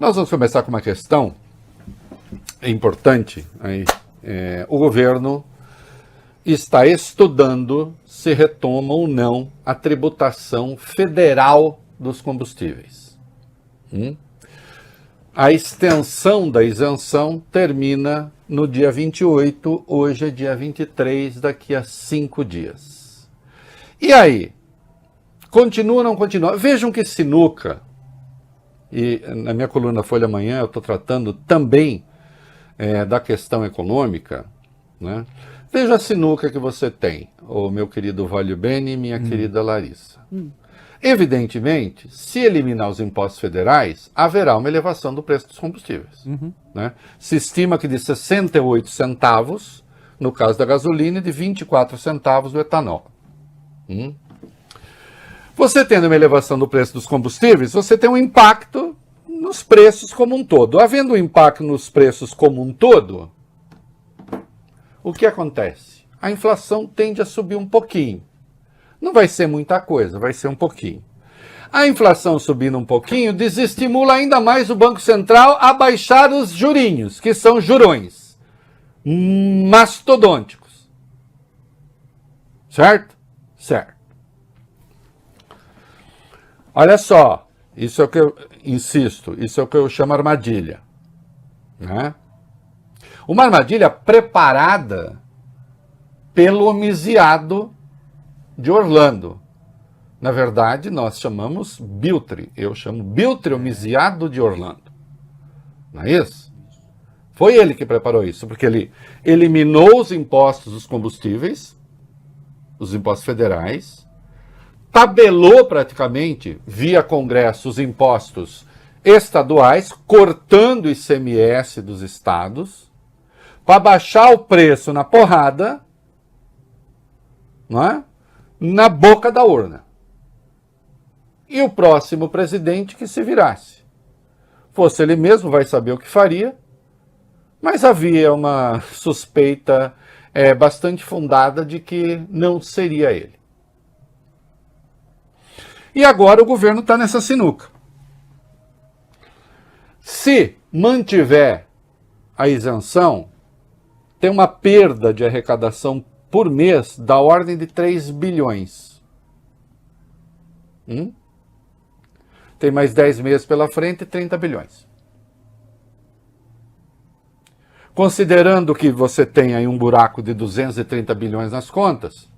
Nós vamos começar com uma questão importante. O governo está estudando se retoma ou não a tributação federal dos combustíveis. A extensão da isenção termina no dia 28, hoje é dia 23, daqui a 5 dias. E aí? Continua ou não continua? Vejam que sinuca. E na minha coluna Folha Amanhã eu estou tratando também da questão econômica, né? Veja a sinuca que você tem, o meu querido Valio Bene e minha querida Larissa. Evidentemente, se eliminar os impostos federais, haverá uma elevação do preço dos combustíveis. Né? Se estima que de 68 centavos, no caso da gasolina, e de 24 centavos do etanol. Você tendo uma elevação do preço dos combustíveis, você tem um impacto nos preços como um todo. Havendo um impacto nos preços como um todo, o que acontece? A inflação tende a subir um pouquinho. Não vai ser muita coisa, vai ser um pouquinho. A inflação subindo um pouquinho desestimula ainda mais o Banco Central a baixar os jurinhos, que são jurões mastodônticos. Certo? Certo. Olha só, isso é o que eu insisto, isso é o que eu chamo armadilha. Né? Uma armadilha preparada pelo homiciado de Orlando. Na verdade, nós chamamos Biltre. Eu chamo Biltre homiciado de Orlando. Não é isso? Foi ele que preparou isso, porque ele eliminou os impostos dos combustíveis, os impostos federais, tabelou praticamente, via Congresso, os impostos estaduais, cortando o ICMS dos estados, para baixar o preço na porrada, não é? Na boca da urna. E o próximo presidente que se virasse. Fosse ele mesmo, vai saber o que faria, mas havia uma suspeita bastante fundada de que não seria ele. E agora o governo está nessa sinuca. Se mantiver a isenção, tem uma perda de arrecadação por mês da ordem de 3 bilhões. Tem mais 10 meses pela frente e 30 bilhões. Considerando que você tem aí um buraco de 230 bilhões nas contas,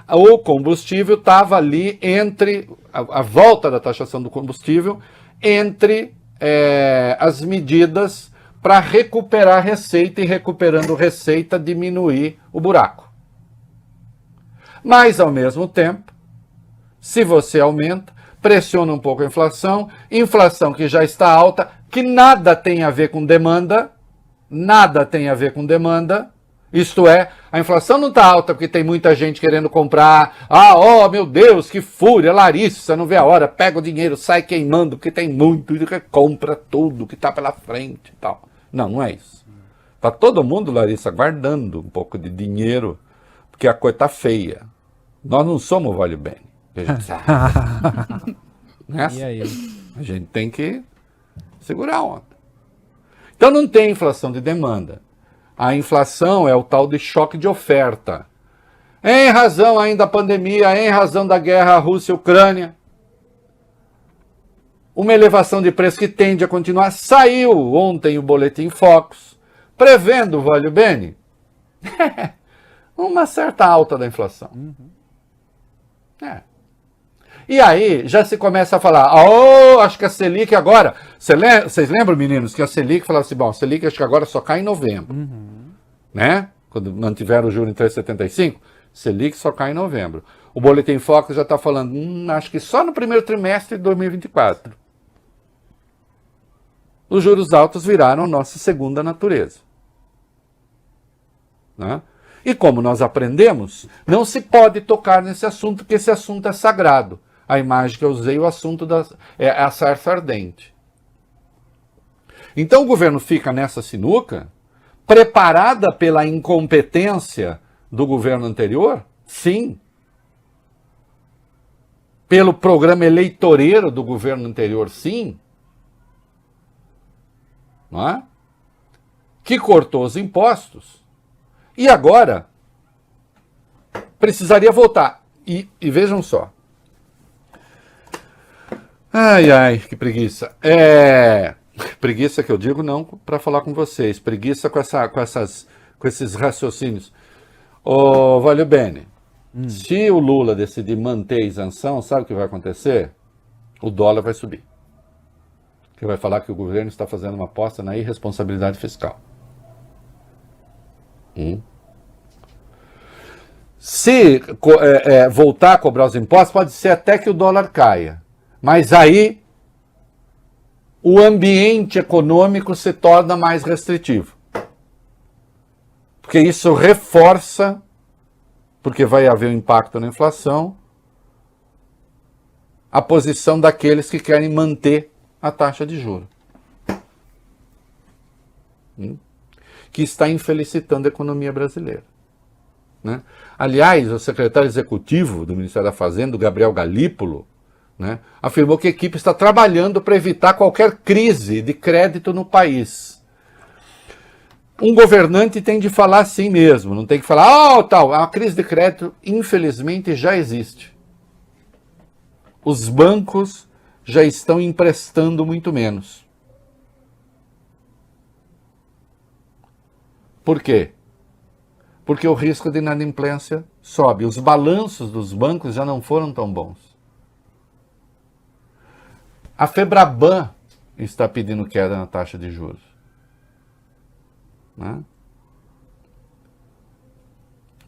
o combustível estava ali entre a volta da taxação do combustível, entre as medidas para recuperar receita e, recuperando receita, diminuir o buraco. Mas, ao mesmo tempo, se você aumenta, pressiona um pouco a inflação que já está alta, que nada tem a ver com demanda, isto é, a inflação não está alta porque tem muita gente querendo comprar. Meu Deus, que fúria, Larissa, não vê a hora, pega o dinheiro, sai queimando, porque tem muito, e compra tudo que está pela frente e tal. Não é isso. Está todo mundo, Larissa, guardando um pouco de dinheiro, porque a coisa está feia. Nós não somos o Valio Bene, que a gente sabe. E aí? A gente tem que segurar a onda. Então não tem inflação de demanda. A inflação é o tal de choque de oferta. Em razão ainda da pandemia, em razão da guerra Rússia-Ucrânia, uma elevação de preço que tende a continuar. Saiu ontem o Boletim Focus, prevendo, Valio Bene, uma certa alta da inflação. E aí já se começa a falar, acho que a Selic agora... Vocês lembram, meninos, que a Selic falava assim, a Selic acho que agora só cai em novembro. Né? Quando mantiveram o juro em 3,75, Selic só cai em novembro. O Boletim Focus já está falando, acho que só no primeiro trimestre de 2024. Os juros altos viraram nossa segunda natureza. Né? E como nós aprendemos, não se pode tocar nesse assunto, porque esse assunto é sagrado. A imagem que eu usei, o assunto é a sarça ardente. Então o governo fica nessa sinuca, preparada pela incompetência do governo anterior? Sim. Pelo programa eleitoreiro do governo anterior? Sim. não é? Que cortou os impostos e agora precisaria voltar. E vejam só. Ai, que preguiça. Preguiça que eu digo não para falar com vocês, preguiça com esses raciocínios. Ô, Valeu Bene, se o Lula decidir manter a isenção, sabe o que vai acontecer? O dólar vai subir. Que vai falar que o governo está fazendo uma aposta na irresponsabilidade fiscal. Se voltar a cobrar os impostos, pode ser até que o dólar caia. Mas aí o ambiente econômico se torna mais restritivo. Porque isso reforça, porque vai haver um impacto na inflação, a posição daqueles que querem manter a taxa de juros. Que está infelicitando a economia brasileira. Né? Aliás, o secretário executivo do Ministério da Fazenda, Gabriel Galípolo, né, afirmou que a equipe está trabalhando para evitar qualquer crise de crédito no país. Um governante tem de falar assim mesmo, não tem que falar, tal, a crise de crédito, infelizmente, já existe. Os bancos já estão emprestando muito menos. Por quê? Porque o risco de inadimplência sobe. Os balanços dos bancos já não foram tão bons. A Febraban está pedindo queda na taxa de juros. Né?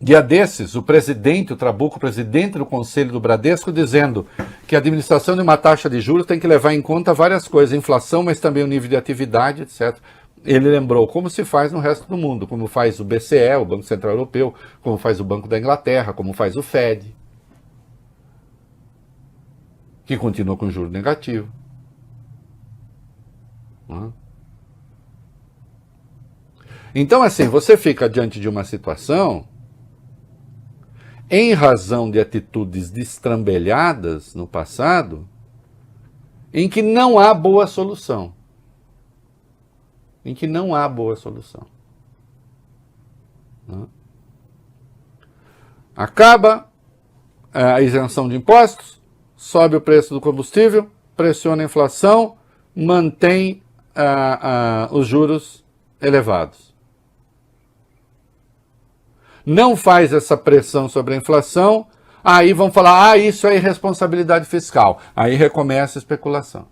Dia desses, o presidente, o Trabuco, o presidente do Conselho do Bradesco, dizendo que a administração de uma taxa de juros tem que levar em conta várias coisas, inflação, mas também o nível de atividade, etc. Ele lembrou como se faz no resto do mundo, como faz o BCE, o Banco Central Europeu, como faz o Banco da Inglaterra, como faz o Fed, que continua com juro negativo. Então, assim, você fica diante de uma situação, em razão de atitudes destrambelhadas no passado, em que não há boa solução. Acaba a isenção de impostos, sobe o preço do combustível, pressiona a inflação, mantém os juros elevados. Não faz essa pressão sobre a inflação, aí vão falar, isso é irresponsabilidade fiscal. Aí recomeça a especulação.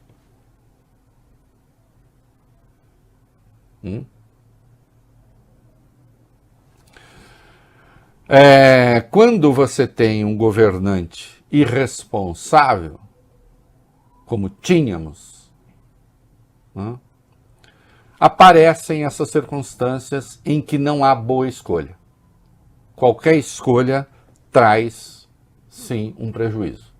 Quando você tem um governante irresponsável, como tínhamos, aparecem essas circunstâncias em que não há boa escolha. Qualquer escolha traz, sim, um prejuízo.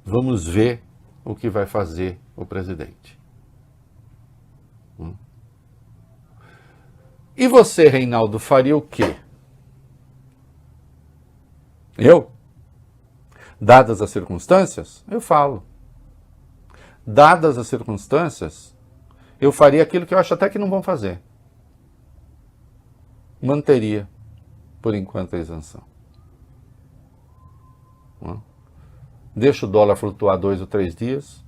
Vamos ver o que vai fazer o presidente. E você, Reinaldo, faria o quê? Eu? Dadas as circunstâncias, eu falo. Dadas as circunstâncias, eu faria aquilo que eu acho até que não vão fazer. Manteria, por enquanto, a isenção. Deixa o dólar flutuar 2 ou 3 dias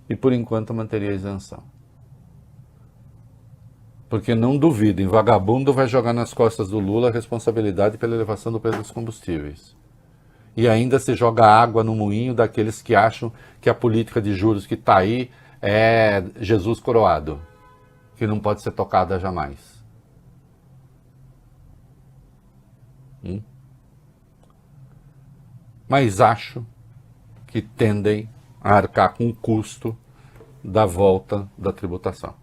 e, por enquanto, manteria a isenção. Porque não duvidem, vagabundo vai jogar nas costas do Lula a responsabilidade pela elevação do preço dos combustíveis. E ainda se joga água no moinho daqueles que acham que a política de juros que está aí é Jesus coroado, que não pode ser tocada jamais. Mas acho que tendem a arcar com o custo da volta da tributação.